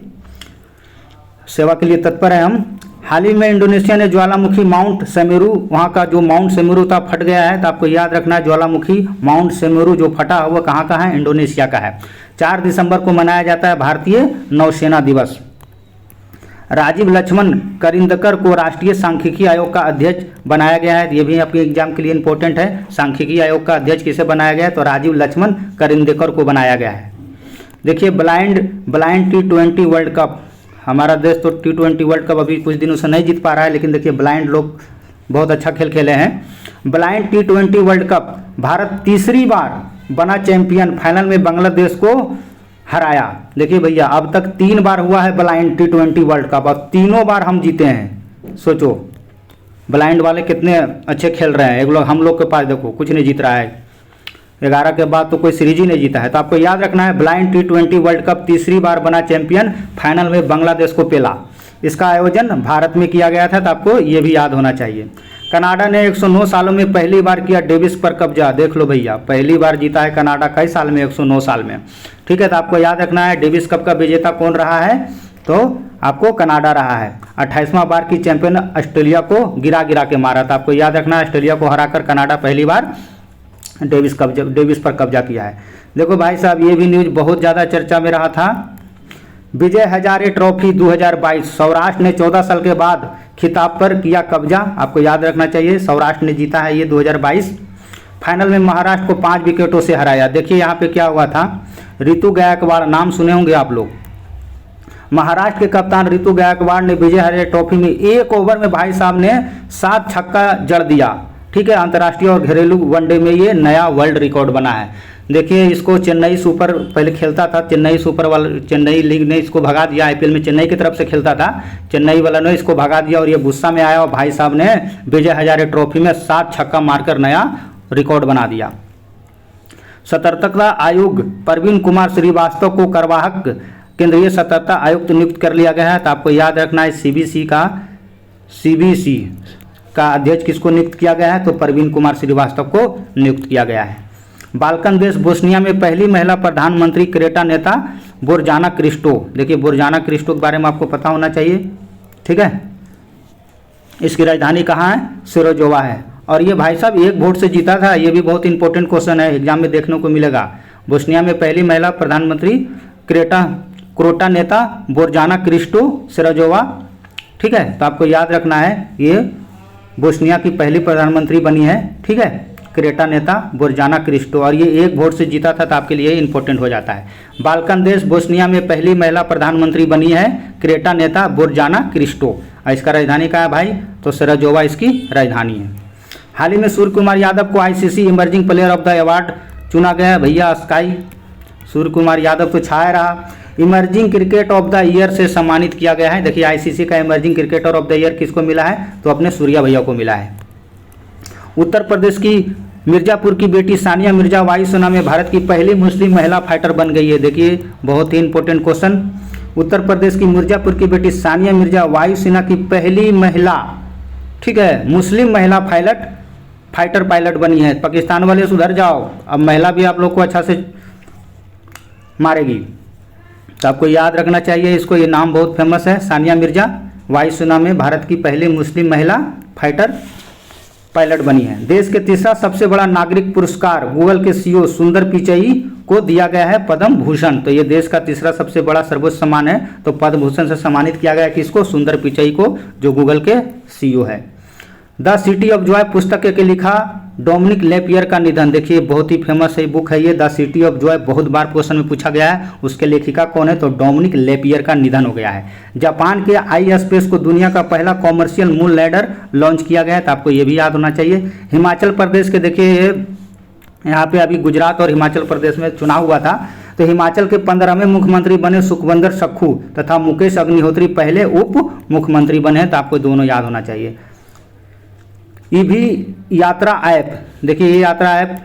सेवा के लिए तत्पर है हम। हाल ही में इंडोनेशिया ने ज्वालामुखी माउंट सेमेरू, वहाँ का जो माउंट सेमेरू था फट गया है, तो आपको याद रखना है ज्वालामुखी माउंट सेमेरू जो फटा हुआ कहाँ का है, इंडोनेशिया का है। 4 दिसंबर को मनाया जाता है भारतीय नौसेना दिवस। राजीव लक्ष्मण करिंदकर को राष्ट्रीय सांख्यिकी आयोग का अध्यक्ष बनाया गया है, ये भी आपके एग्जाम के लिए इंपॉर्टेंट है। सांख्यिकी आयोग का अध्यक्ष किसे बनाया गया है, तो राजीव लक्ष्मण करिंदकर को बनाया गया है। देखिए ब्लाइंड T20 वर्ल्ड कप, हमारा देश तो T20 वर्ल्ड कप अभी कुछ दिनों से नहीं जीत पा रहा है, लेकिन देखिए ब्लाइंड लोग बहुत अच्छा खेल खेले हैं। Blind T20 world cup Bharat तीसरी बार बना चैंपियन, फाइनल में बांग्लादेश को हराया। देखिए भैया अब तक 3 बार हुआ है ब्लाइंड T20 वर्ल्ड कप और तीनों बार हम जीते हैं। सोचो ब्लाइंड वाले कितने अच्छे खेल रहे हैं। एक लोग हम लोग के पास देखो कुछ नहीं जीत रहा है, 11 के बाद तो कोई सीरीज ही नहीं जीता है। तो आपको याद रखना है ब्लाइंड T20 वर्ल्ड कप तीसरी बार बना चैंपियन, फाइनल में बांग्लादेश को पेला। इसका आयोजन भारत में किया गया था, तो आपको ये भी याद होना चाहिए। कनाडा ने 109 सालों में पहली बार किया डेविस पर कब्जा, देख लो भैया पहली बार जीता है कनाडा, कई साल में, 109 साल में। ठीक है, तो आपको याद रखना है डेविस कप का विजेता कौन रहा है, तो आपको कनाडा रहा है। 28वां बार की चैंपियन ऑस्ट्रेलिया को गिरा के मारा था, आपको याद रखना है ऑस्ट्रेलिया को हराकर कनाडा पहली बार डेविस पर कब्जा किया है। देखो भाई साहब ये भी न्यूज बहुत ज़्यादा चर्चा में रहा था। विजय हजारे ट्रॉफी 2022, सौराष्ट्र ने 14 साल के बाद खिताब पर किया कब्जा, आपको याद रखना चाहिए सौराष्ट्र ने जीता है ये 2022। फाइनल में महाराष्ट्र को 5 विकेटों से हराया। देखिए यहाँ पे क्या हुआ था, ऋतु गायकवाड़, नाम सुने होंगे आप लोग, महाराष्ट्र के कप्तान ऋतु गायकवाड़ ने विजय हजारे ट्रॉफी में 1 ओवर में भाई साहब ने 7 छक्का जड़ दिया। ठीक है, अंतर्राष्ट्रीय और घरेलू वनडे में ये नया वर्ल्ड रिकॉर्ड बना है। देखिए इसको चेन्नई सुपर पहले खेलता था, चेन्नई सुपर वाला, चेन्नई लीग ने इसको भगा दिया। आईपीएल में चेन्नई की तरफ से खेलता था, चेन्नई वाला ने इसको भगा दिया और ये गुस्सा में आया और भाई साहब ने विजय हजारे ट्रॉफी में 7 छक्का मारकर नया रिकॉर्ड बना दिया। सतर्कता आयोग परवीन कुमार श्रीवास्तव को कार्यवाहक केंद्रीय सतर्कता आयुक्त नियुक्त कर लिया गया है। तो आपको याद रखना है सीबीसी का अध्यक्ष किसको नियुक्त किया गया है, तो परवीन कुमार श्रीवास्तव को नियुक्त किया गया है। बाल्कन देश बोस्निया में पहली महिला प्रधानमंत्री क्रेटा नेता बोरजाना क्रिस्टो, देखिए बोरजाना क्रिस्टो के बारे में आपको पता होना चाहिए। ठीक है, इसकी राजधानी कहाँ है, सिरोजोवा है। और ये भाई साहब 1 वोट से जीता था, ये भी बहुत इंपॉर्टेंट क्वेश्चन है, एग्जाम में देखने को मिलेगा। बोस्निया में पहली महिला प्रधानमंत्री क्रोटा नेता बोरजाना क्रिस्टो सिरोजोवा। ठीक है, तो आपको याद रखना है ये बोस्निया की पहली प्रधानमंत्री बनी है। ठीक है, क्रेटा नेता बोरजाना क्रिस्टो, और ये 1 वोट से जीता था, तो आपके लिए इंपॉर्टेंट हो जाता है। बाल्कन देश बोस्निया में पहली महिला प्रधानमंत्री बनी है क्रेटा नेता बोरजाना क्रिस्टो, और इसका राजधानी कहाँ है भाई, तो सिरोजोवा इसकी राजधानी है। हाल ही में सूर्य कुमार यादव को ICC emerging player of the award चुना गया है। भैया स्काई सूर्य कुमार यादव तो छाया रहा, emerging cricket of the year से सम्मानित किया गया है। देखिए आईसीसी का emerging cricketer of the year किसको मिला है, तो अपने सूर्या भैया को मिला है। उत्तर प्रदेश की मिर्जापुर की बेटी सानिया मिर्जा वायुसेना में भारत की पहली मुस्लिम महिला फाइटर बन गई है। देखिए बहुत ही इंपॉर्टेंट क्वेश्चन, उत्तर प्रदेश की मिर्जापुर की बेटी सानिया मिर्जा वायुसेना की पहली महिला, ठीक है, मुस्लिम महिला फाइटर पायलट बनी है। पाकिस्तान वाले सुधर जाओ, अब महिला भी आप लोग को अच्छा से मारेगी, तो आपको याद रखना चाहिए इसको, ये नाम बहुत फेमस है। सानिया मिर्जा वायुसेना में भारत की पहली मुस्लिम महिला फाइटर पायलट बनी है। देश के तीसरा सबसे बड़ा नागरिक पुरस्कार गूगल के सीईओ सुंदर पिचई को दिया गया है पद्म भूषण। तो ये देश का तीसरा सबसे बड़ा सर्वोच्च सम्मान है, तो पद्म भूषण से सम्मानित किया गया है किसको, सुंदर पिचई को, जो गूगल के सीईओ है। द सिटी ऑफ जॉय पुस्तक के लिखा डोमिनिक लेपियर का निधन। देखिए बहुत ही फेमस है बुक है ये, द सिटी ऑफ जॉय, बहुत बार क्वेश्चन में पूछा गया है। उसके लेखिका कौन है? तो डोमिनिक लेपियर का निधन हो गया है। जापान के आई स्पेस को दुनिया का पहला कॉमर्शियल मून लैंडर लॉन्च किया गया है, तो आपको ये भी याद होना चाहिए। हिमाचल प्रदेश के देखिए यहाँ पे अभी गुजरात और हिमाचल प्रदेश में चुनाव हुआ था, तो हिमाचल के 15वें मुख्यमंत्री बने सुखविंदर सुक्खू तथा मुकेश अग्निहोत्री पहले उप मुख्यमंत्री बने, तो आपको दोनों याद होना चाहिए। ईवी यात्रा ऐप, देखिए ये यात्रा ऐप,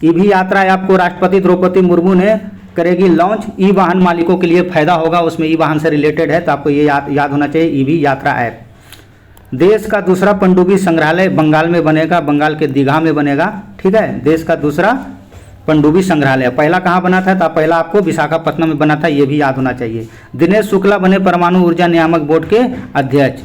ईवी यात्रा ऐप को राष्ट्रपति द्रौपदी मुर्मू ने करेगी लॉन्च। ई वाहन मालिकों के लिए फायदा होगा, उसमें ई वाहन से रिलेटेड है, तो आपको ये याद होना चाहिए ईवी यात्रा ऐप। देश का दूसरा पनडुब्बी संग्रहालय बंगाल में बनेगा, बंगाल के दीघा में बनेगा, ठीक है। देश का दूसरा पनडुब्बी संग्रहालय, पहला कहाँ बना था? तो पहला आपको विशाखापट्टनम में बना था, ये भी याद होना चाहिए। दिनेश शुक्ला बने परमाणु ऊर्जा नियामक बोर्ड के अध्यक्ष,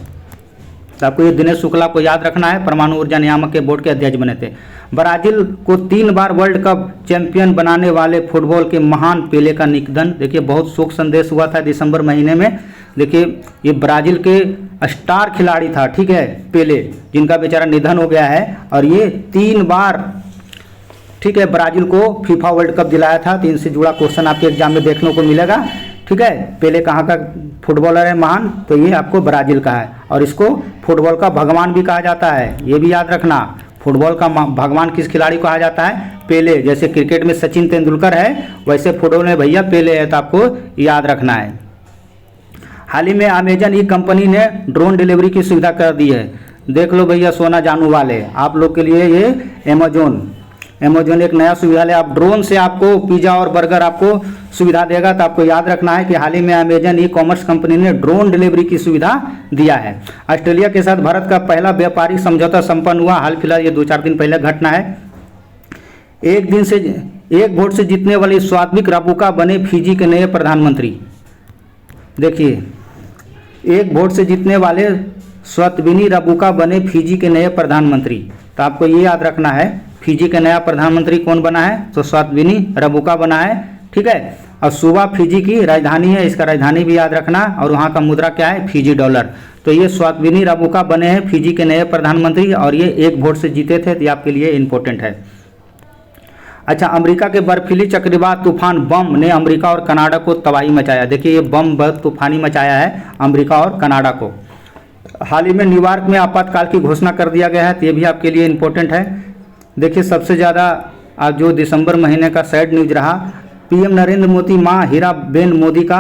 तो आपको ये दिनेश शुक्ला को याद रखना है, परमाणु ऊर्जा नियामक के बोर्ड के अध्यक्ष बने थे। ब्राजील को 3 बार वर्ल्ड कप चैंपियन बनाने वाले फुटबॉल के महान पेले का निधन। देखिए बहुत शोक संदेश हुआ था दिसंबर महीने में। देखिए ये ब्राजील के स्टार खिलाड़ी था, ठीक है, पेले, जिनका बेचारा निधन हो गया है, और ये 3 बार, ठीक है, ब्राजील को फीफा वर्ल्ड कप दिलाया था। तो इनसे जुड़ा क्वेश्चन आपके एग्जाम में देखने को मिलेगा, ठीक है। पेले कहाँ का फुटबॉलर है महान? तो ये आपको ब्राजील का है, और इसको फुटबॉल का भगवान भी कहा जाता है, ये भी याद रखना। फुटबॉल का भगवान किस खिलाड़ी को कहा जाता है? पेले। जैसे क्रिकेट में सचिन तेंदुलकर है, वैसे फुटबॉल में भैया पेले है, तो आपको याद रखना है। हाल ही में अमेजन ई कंपनी ने ड्रोन डिलीवरी की सुविधा कर दी है। देख लो भैया सोना जानू वाले, आप लोग के लिए ये अमेजोन एक नया सुविधा है, आप ड्रोन से आपको पिज़्ज़ा और बर्गर आपको सुविधा देगा। तो आपको याद रखना है कि हाल ही में अमेजन ई कॉमर्स कंपनी ने ड्रोन डिलीवरी की सुविधा दिया है। ऑस्ट्रेलिया के साथ भारत का पहला व्यापारिक समझौता संपन्न हुआ, हाल फिलहाल ये 2-4 दिन पहले घटना है। एक वोट से जीतने वाले स्वात्विक राबुका बने फिजी के नए प्रधानमंत्री। देखिए एक वोट से जीतने वाले स्वात्विनी राबुका बने फिजी के नए प्रधानमंत्री, तो आपको ये याद रखना है फिजी का नया प्रधानमंत्री कौन बना है? तो स्वात्विनी राबुका बना है, ठीक है। और सुबा फिजी की राजधानी है, इसका राजधानी भी याद रखना, और वहाँ का मुद्रा क्या है? Fiji dollar. तो ये स्वात्विनी राबुका बने हैं फिजी के नए प्रधानमंत्री, और ये 1 वोट से जीते थे, तो ये आपके लिए इंपॉर्टेंट है। अच्छा, अमेरिका के बर्फीली चक्रवात तूफान बम ने अमेरिका और कनाडा को तबाही मचाया। देखिए ये बम बहुत तूफानी मचाया है अमेरिका और कनाडा को। हाल ही में न्यूयॉर्क में आपातकाल की घोषणा कर दिया गया है, तो ये भी आपके लिए इंपॉर्टेंट है। देखिए सबसे ज़्यादा आज जो दिसंबर महीने का सैड न्यूज रहा, पीएम नरेंद्र मोदी मां हीराबेन मोदी का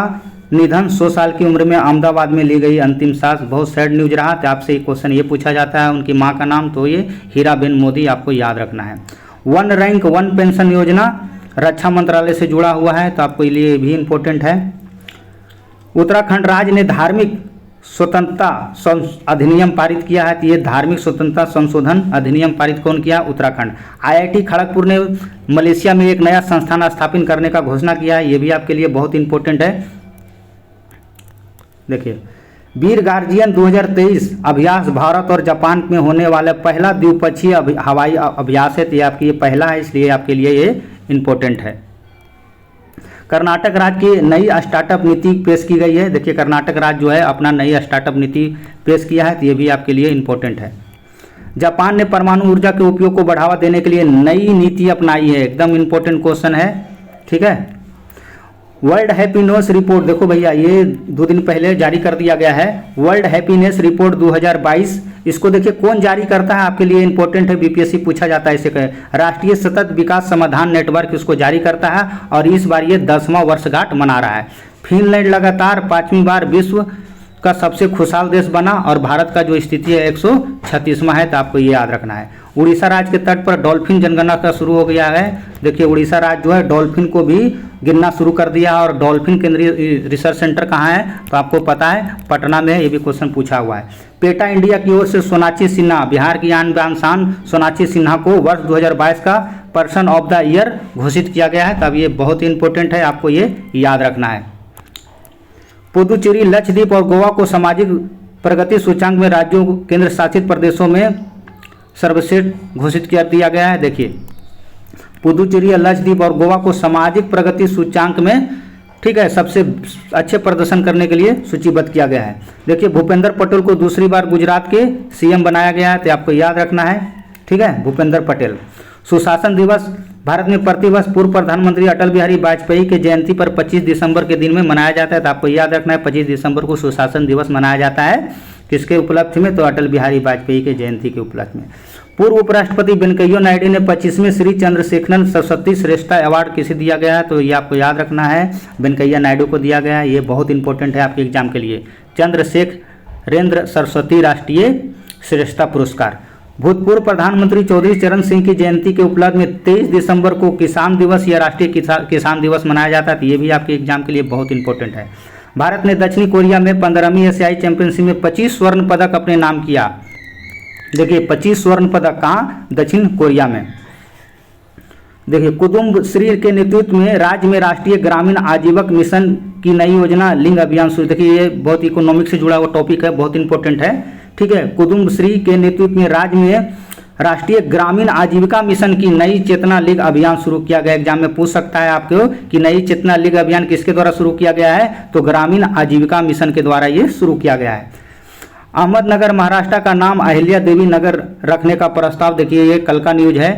निधन, 100 साल की उम्र में अहमदाबाद में ली गई अंतिम सांस। बहुत सैड न्यूज रहा। तो आपसे एक क्वेश्चन ये पूछा जाता है उनकी मां का नाम, तो ये हीराबेन मोदी आपको याद रखना है। 1 रैंक 1 पेंशन योजना रक्षा मंत्रालय से जुड़ा हुआ है, तो आपको लिए भी इम्पोर्टेंट है। उत्तराखंड राज्य ने धार्मिक स्वतंत्रता अधिनियम पारित किया है, तो ये धार्मिक स्वतंत्रता संशोधन अधिनियम पारित कौन किया? उत्तराखंड। आईआईटी खड़गपुर ने मलेशिया में एक नया संस्थान स्थापित करने का घोषणा किया है, ये भी आपके लिए बहुत इंपॉर्टेंट है। देखिए वीर गार्जियन 2023 अभ्यास भारत और जापान में होने वाला पहला द्विपक्षीय हवाई अभ्यास है, तो ये आपकी ये पहला है, इसलिए आपके लिए ये इम्पोर्टेंट है। कर्नाटक राज्य की नई स्टार्टअप नीति पेश की गई है। देखिए कर्नाटक राज्य जो है अपना नई स्टार्टअप नीति पेश किया है, तो ये भी आपके लिए इम्पोर्टेंट है। जापान ने परमाणु ऊर्जा के उपयोग को बढ़ावा देने के लिए नई नीति अपनाई है, एकदम इम्पोर्टेंट क्वेश्चन है, ठीक है। वर्ल्ड हैप्पीनेस रिपोर्ट, देखो भैया ये 2 दिन पहले जारी कर दिया गया है, वर्ल्ड हैप्पीनेस रिपोर्ट 2022। इसको देखिए कौन जारी करता है, आपके लिए इंपॉर्टेंट है, बीपीएससी पूछा जाता है इसे। राष्ट्रीय सतत विकास समाधान नेटवर्क इसको जारी करता है, और इस बार ये 10वां वर्षगांठ मना रहा है। फिनलैंड लगातार 5वीं बार विश्व का सबसे खुशहाल देश बना, और भारत का जो स्थिति है 136वां है, तो आपको ये याद रखना है। उड़ीसा राज्य के तट पर डॉल्फिन जनगणना का शुरू हो गया है। देखिए उड़ीसा राज्य जो है डॉल्फिन को भी गिनना शुरू कर दिया, और डॉल्फिन केंद्रीय रिसर्च सेंटर कहाँ है? तो आपको पता है पटना में है, ये भी क्वेश्चन पूछा हुआ है। पेटा इंडिया की ओर से सोनाक्षी सिन्हा, बिहार की आन बान शान सोनाक्षी सिन्हा को वर्ष 2022 का पर्सन ऑफ द ईयर घोषित किया गया है, तब ये बहुत ही इंपॉर्टेंट है, आपको ये याद रखना है। पुदुचेरी, लक्षद्वीप और गोवा को सामाजिक प्रगति सूचांक में राज्यों केंद्र शासित प्रदेशों में सर्वश्रेष्ठ घोषित कर दिया गया है। देखिए पुदुचेरी, लक्षद्वीप और गोवा को सामाजिक प्रगति सूचांक में ठीक है, सबसे अच्छे प्रदर्शन करने के लिए सूचीबद्ध किया गया है। देखिए, भूपेंद्र पटेल को दूसरी बार गुजरात के सीएम बनाया गया है, तो आपको याद रखना है। ठीक है, भूपेंद्र पटेल। सुशासन दिवस भारत में प्रतिवर्ष पूर्व प्रधानमंत्री अटल बिहारी वाजपेयी के जयंती पर 25 दिसंबर के दिन में मनाया जाता है, तो आपको याद रखना है 25 दिसंबर को सुशासन दिवस मनाया जाता है। किसके उपलक्ष्य में? तो अटल बिहारी वाजपेयी के जयंती के उपलक्ष्य में। पूर्व उपराष्ट्रपति वेंकैया नायडू ने 25वें श्री चंद्रशेखरन सरस्वती श्रेष्ठता अवार्ड किसे दिया गया है? तो ये आपको याद रखना है, वेंकैया नायडू को दिया गया है। ये बहुत इंपॉर्टेंट है आपके एग्जाम के लिए। चंद्रशेखरेंद्र सरस्वती राष्ट्रीय श्रेष्ठता पुरस्कार। भूतपूर्व प्रधानमंत्री चौधरी चरण सिंह की जयंती के उपलक्ष्य में 23 दिसंबर को किसान दिवस या राष्ट्रीय किसान दिवस मनाया जाता है, तो ये भी आपके एग्जाम के लिए बहुत इंपॉर्टेंट है। भारत ने दक्षिणी कोरिया में 15वीं एशियाई चैंपियनशिप में 25 स्वर्ण पदक अपने नाम किया। देखिए, 25 स्वर्ण पदक कहाँ? दक्षिण कोरिया में। देखिए, कुदुम्ब श्री के नेतृत्व में राज्य में राष्ट्रीय ग्रामीण आजीविका मिशन की नई योजना लिंग अभियान शुरू। देखिए, ये बहुत इकोनॉमिक से जुड़ा हुआ टॉपिक है, बहुत इंपॉर्टेंट है। ठीक है, कुदुम्ब श्री के नेतृत्व में राज्य में राष्ट्रीय ग्रामीण आजीविका मिशन की नई चेतना लिंग अभियान शुरू किया गया। एग्जाम में पूछ सकता है आपको कि नई चेतना लिंग अभियान किसके द्वारा शुरू किया गया है? तो ग्रामीण आजीविका मिशन के द्वारा ये शुरू किया गया है। अहमदनगर महाराष्ट्र का नाम अहिल्या देवी नगर रखने का प्रस्ताव। देखिए, ये कल का न्यूज है।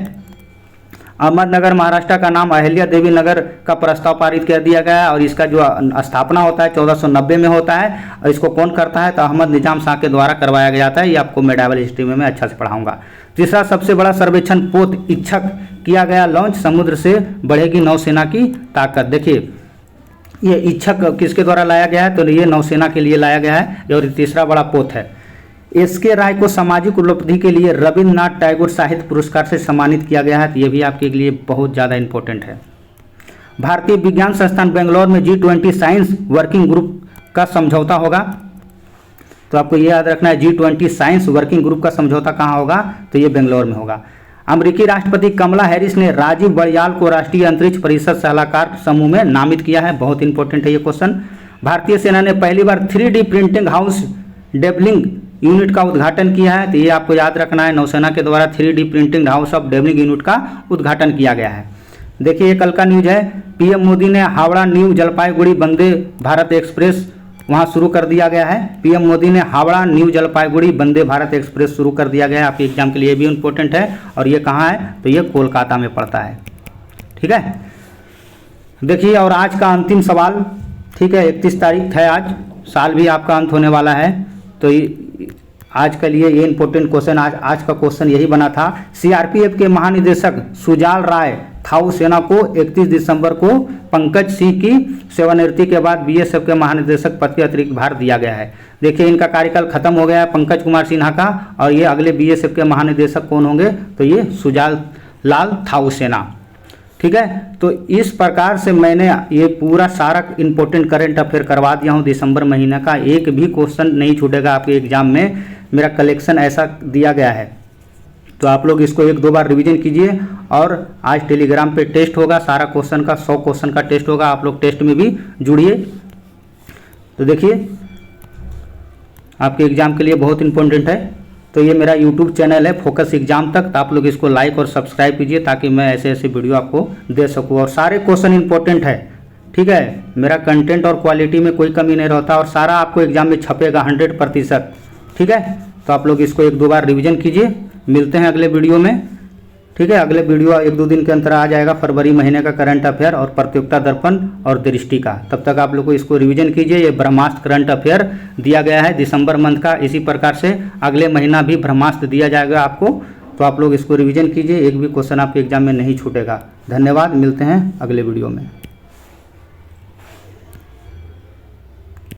अहमदनगर महाराष्ट्र का नाम अहिल्या देवी नगर का प्रस्ताव पारित कर दिया गया है और इसका जो स्थापना होता है 1490 में होता है। और इसको कौन करता है? तो अहमद निजाम शाह के द्वारा करवाया गया था। ये आपको मेडावल हिस्ट्री में मैं अच्छा से पढ़ाऊंगा। तीसरा सबसे बड़ा सर्वेक्षण पोत इच्छक किया गया लॉन्च। समुद्र से बढ़ेगी नौसेना की ताकत। देखिए, ये इच्छक किसके द्वारा लाया गया है? तो ये नौसेना के लिए लाया गया है और तीसरा बड़ा पोत है। एस.के. राय को सामाजिक उपलब्धि के लिए रविन्द्रनाथ टैगोर साहित्य पुरस्कार से सम्मानित किया गया है, तो ये भी आपके लिए बहुत ज़्यादा इंपॉर्टेंट है। भारतीय विज्ञान संस्थान बेंगलोर में G20 साइंस वर्किंग ग्रुप का समझौता होगा, तो आपको ये याद रखना है G20 साइंस वर्किंग ग्रुप का समझौता कहाँ होगा? तो ये बेंगलोर में होगा। अमेरिकी राष्ट्रपति कमला हैरिस ने राजीव बड़याल को राष्ट्रीय अंतरिक्ष परिषद सलाहकार समूह में नामित किया है। बहुत इंपॉर्टेंट है ये क्वेश्चन। भारतीय सेना ने पहली बार 3D प्रिंटिंग हाउस डेवलिंग यूनिट का उद्घाटन किया है, तो ये आपको याद रखना है। नौसेना के द्वारा 3D printing house of dwelling unit का उद्घाटन किया गया है। देखिए, ये कल का न्यूज है। पीएम मोदी ने हावड़ा न्यू जलपाईगुड़ी वंदे भारत एक्सप्रेस वहाँ शुरू कर दिया गया है। पीएम मोदी ने हावड़ा न्यू जलपाईगुड़ी वंदे भारत एक्सप्रेस शुरू कर दिया गया है। आपके एग्जाम के लिए भी इंपॉर्टेंट है। और ये कहाँ है? तो ये कोलकाता में पड़ता है। ठीक है, देखिए, और आज का अंतिम सवाल। ठीक है, 31 तारीख है आज, साल भी आपका अंत होने वाला है, तो आज के लिए ये इंपॉर्टेंट क्वेश्चन आज का क्वेश्चन यही बना था। सीआरपीएफ के महानिदेशक सुजाल राय थाऊ सेना को 31 दिसंबर को पंकज सिंह की सेवानिवृत्ति के बाद बीएसएफ के महानिदेशक पद के अतिरिक्त भार दिया गया है। देखिए, इनका कार्यकाल खत्म हो गया है पंकज कुमार सिन्हा का, और ये अगले बीएसएफ के महानिदेशक कौन होंगे? तो ये सुजाल लाल थाऊ सेना। ठीक है, तो इस प्रकार से मैंने ये पूरा सारा इंपॉर्टेंट करंट अफेयर करवा दिया हूँ। दिसंबर महीने का एक भी क्वेश्चन नहीं छूटेगा आपके एग्जाम में। मेरा कलेक्शन ऐसा दिया गया है, तो आप लोग इसको 1-2 बार रिवीजन कीजिए। और आज टेलीग्राम पे टेस्ट होगा, सारा क्वेश्चन का 100 क्वेश्चन का टेस्ट होगा। आप लोग टेस्ट में भी जुड़िए। तो देखिए, आपके एग्जाम के लिए बहुत इंपॉर्टेंट है। तो ये मेरा यूट्यूब चैनल है फोकस एग्जाम तक, तो आप लोग इसको लाइक और सब्सक्राइब कीजिए ताकि मैं ऐसे ऐसे वीडियो आपको दे सकूँ। और सारे क्वेश्चन इंपॉर्टेंट है। ठीक है, मेरा कंटेंट और क्वालिटी में कोई कमी नहीं रहता और सारा आपको एग्जाम में छपेगा 100%। ठीक है, तो आप लोग इसको 1-2 बार रिवीजन कीजिए। मिलते हैं अगले वीडियो में। ठीक है, अगले वीडियो 1-2 दिन के अंतर आ जाएगा, फरवरी महीने का करंट अफेयर और प्रतियोगिता दर्पण और दृष्टि का। तब तक आप लोग को इसको रिवीजन कीजिए। ये ब्रह्मास्त्र करंट अफेयर दिया गया है दिसंबर मंथ का। इसी प्रकार से अगले महीना भी ब्रह्मास्त्र दिया जाएगा आपको, तो आप लोग इसको रिवीजन कीजिए। एक भी क्वेश्चन आपके एग्जाम में नहीं छूटेगा। धन्यवाद, मिलते हैं अगले वीडियो में।